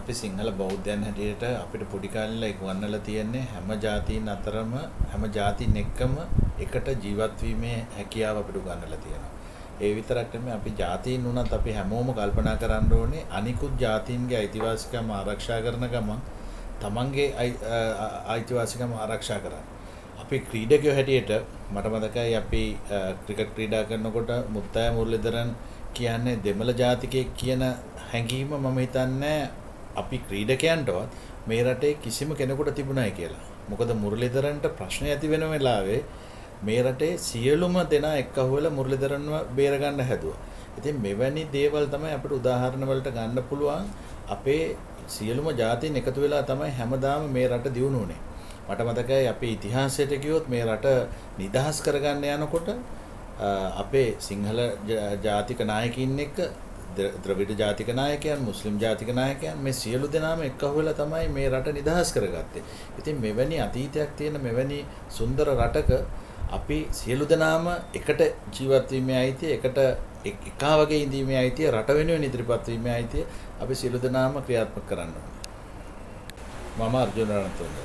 අපි සිංහල බෞද්ධයන් හැටියට අපිට පොඩි කාලේ ඉඳලා ඉක්වන්නලා තියෙන්නේ හැම ජාතීන් අතරම හැම ජාතීන් එක්කම එකට ජීවත් වීමේ හැකියාව අපිට උගන්වලා තියෙනවා. ඒ විතරක් නෙමෙයි අපි ජාතීන් වුණත් අපි හැමෝම කල්පනා කරන්න ඕනේ අනිකුත් ජාතීන්ගේ අයිතිවාසිකම් ආරක්ෂා කරන ගමන් තමන්ගේ අයිතිවාසිකම් ආරක්ෂා කරන්න. අපි ක්‍රීඩකයෝ හැටියට මට මතකයි අපි ක්‍රිකට් ක්‍රීඩා කරනකොට මුත්තය මුරලිදරන් කියන්නේ දෙමළ ජාතිකයෙක් කියන හැඟීම මම හිතන්නේ අපි ක්‍රීඩකයන්ටවත් මේ රටේ කිසිම කෙනෙකුට තිබුණයි කියලා. මොකද මුරලිදරන්ට ප්‍රශ්න ඇති වෙන වෙලාවේ මේ රටේ සියලුම දෙනා එක්කහුවලා මුරලිදරන්ව බේර ගන්න හැදුවා. ඉතින් මෙවැනි දේවල් තමයි අපිට උදාහරණ වලට ගන්න පුළුවන්. අපේ සියලුම ජාතීන් එකතු වෙලා තමයි හැමදාම මේ රට දියුණු වුනේ. මට මතකයි අපේ ඉතිහාසයට ගියොත් මේ රට නිදහස් කරගන්න යනකොට අපේ සිංහල ජාතික නායකයින් එක්ක ද්‍රවිඩ ජාතික නායකයන් මුස්ලිම් ජාතික නායකයන් මේ සියලු දෙනාම එක්කහුවලා තමයි මේ රට නිදහස් කරගත්තේ. ඉතින් මෙවැනි අතීතයක් තියෙන මෙවැනි සුන්දර රටක අපි සියලු දෙනාම එකට ජීවත් වීමේ අයිතිය එකට එකා වගේ ඉඳීමේ අයිතිය රට වෙනුවෙන් ඉදිරිපත් වීමේ අයිතිය අපි සියලු දෙනාම ක්‍රියාත්මක කරන්න ඕනේ. මම අර්ජුන රණතුංග